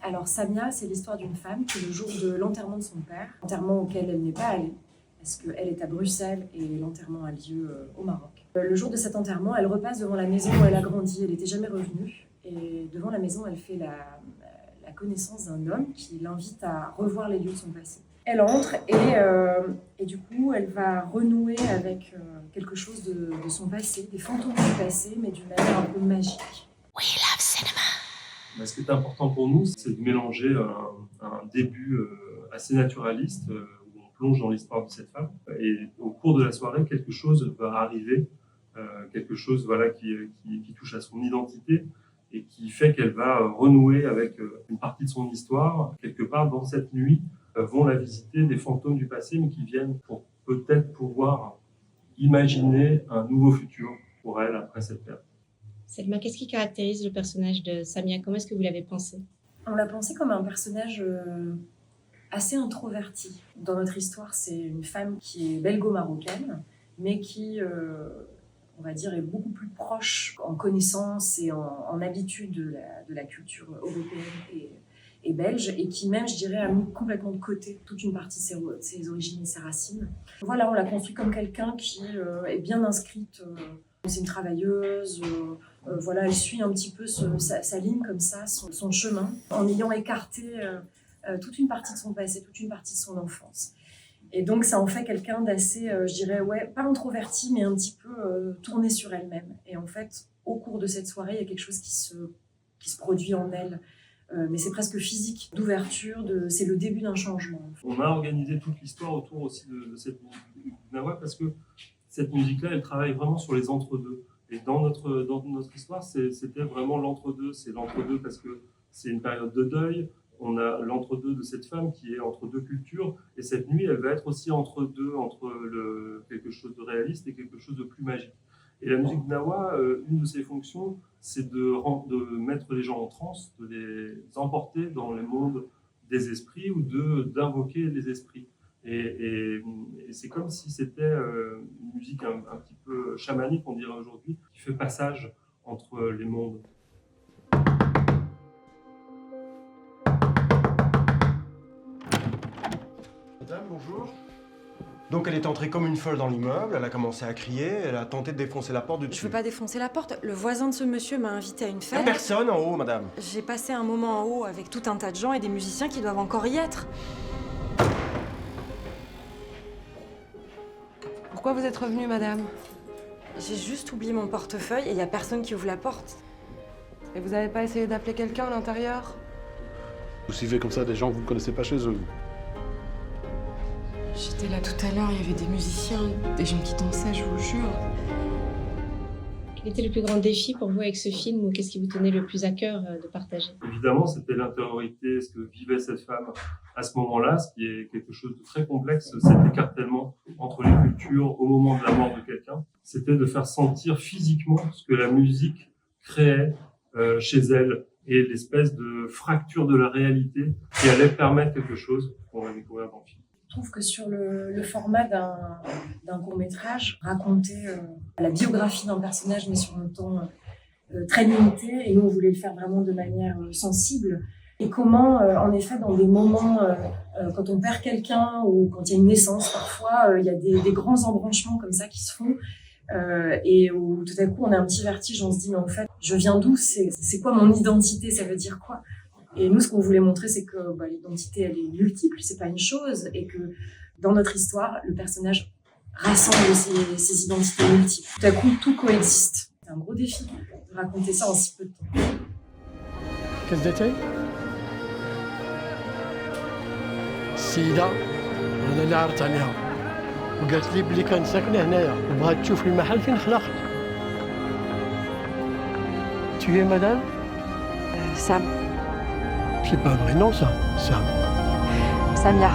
Alors Samia, c'est l'histoire d'une femme qui, le jour de l'enterrement de son père, enterrement auquel elle n'est pas allée, parce qu'elle est à Bruxelles et l'enterrement a lieu au Maroc. Le jour de cet enterrement, elle repasse devant la maison où elle a grandi, elle n'était jamais revenue. Et devant la maison, elle fait la connaissance d'un homme qui l'invite à revoir les lieux de son passé. Elle entre et du coup, elle va renouer avec quelque chose de son passé, des fantômes du passé, mais d'une manière un peu magique. We love cinema. Ce qui est important pour nous, c'est de mélanger un début assez naturaliste, où on plonge dans l'histoire de cette femme. Et au cours de la soirée, quelque chose va arriver, quelque chose qui touche à son identité et qui fait qu'elle va renouer avec une partie de son histoire. Quelque part, dans cette nuit, vont la visiter des fantômes du passé, mais qui viennent pour peut-être pouvoir imaginer un nouveau futur pour elle après cette perte. Selma, qu'est-ce qui caractérise le personnage de Samia? Comment est-ce que vous l'avez pensé? On l'a pensé comme un personnage assez introverti. Dans notre histoire, c'est une femme qui est belgo-marocaine, mais qui, on va dire, est beaucoup plus proche en connaissance et en habitude de la culture européenne et belge, et qui même, je dirais, a mis complètement de côté toute une partie de ses origines et ses racines. Voilà, on l'a construit comme quelqu'un qui est bien inscrite. C'est une travailleuse, voilà, elle suit un petit peu sa ligne comme ça, son chemin, en ayant écarté toute une partie de son passé, toute une partie de son enfance. Et donc ça en fait quelqu'un d'assez, je dirais, pas introverti, mais un petit peu tourné sur elle-même. Et en fait, au cours de cette soirée, il y a quelque chose qui se produit en elle, mais c'est presque physique, d'ouverture, c'est le début d'un changement. On a organisé toute l'histoire autour aussi de cette musique Gnawa, parce que cette musique-là, elle travaille vraiment sur les entre-deux. Et dans notre histoire, c'était vraiment l'entre-deux. C'est l'entre-deux parce que c'est une période de deuil. On a l'entre-deux de cette femme qui est entre deux cultures. Et cette nuit, elle va être aussi entre deux, entre quelque chose de réaliste et quelque chose de plus magique. Et la musique Gnawa, une de ses fonctions, c'est de mettre les gens en transe, de les emporter dans les mondes des esprits ou d'invoquer les esprits. Et c'est comme si c'était une musique un petit peu chamanique, on dirait aujourd'hui, qui fait passage entre les mondes. Madame, bonjour. Donc elle est entrée comme une folle dans l'immeuble, elle a commencé à crier, elle a tenté de défoncer la porte du dessus. Je veux pas défoncer la porte. Le voisin de ce monsieur m'a invité à une Il y a fête. personne en haut, madame. J'ai passé un moment en haut avec tout un tas de gens et des musiciens qui doivent encore y être. Pourquoi vous êtes revenue, madame? J'ai juste oublié mon portefeuille et il y a personne qui ouvre la porte. Et vous avez pas essayé d'appeler quelqu'un à l'intérieur? Vous suivez comme ça des gens que vous ne connaissez pas chez eux. J'étais là tout à l'heure, il y avait des musiciens, des gens qui dansaient, je vous jure. Quel était le plus grand défi pour vous avec ce film, ou qu'est-ce qui vous tenait le plus à cœur de partager? Évidemment, c'était l'intériorité, ce que vivait cette femme à ce moment-là, ce qui est quelque chose de très complexe, cet écartèlement entre les cultures au moment de la mort de quelqu'un. C'était de faire sentir physiquement ce que la musique créait chez elle et l'espèce de fracture de la réalité qui allait permettre quelque chose qu'on va découvrir dans le film. Je trouve que sur le format d'un court-métrage, raconter la biographie d'un personnage, mais sur un temps très limité, et nous on voulait le faire vraiment de manière sensible, et comment, en effet, dans des moments, quand on perd quelqu'un ou quand il y a une naissance, parfois, il y a des grands embranchements comme ça qui se font, et où tout à coup on a un petit vertige, on se dit mais en fait, je viens d'où, c'est quoi mon identité, ça veut dire quoi? Et nous, ce qu'on voulait montrer, c'est que l'identité, elle est multiple, c'est pas une chose, et que dans notre histoire, le personnage rassemble ces identités multiples. Tout à coup, tout coexiste. C'est un gros défi de raconter ça en si peu de temps. كذبتي؟ السيدة أنا اللي عرضت عليها وقالت لي بلي كانت ساكنة هنايا وبغات تشوف المحل فين خلقت. Tu es madame? Sam. C'est pas un vrai nom ça, Sam. Samia.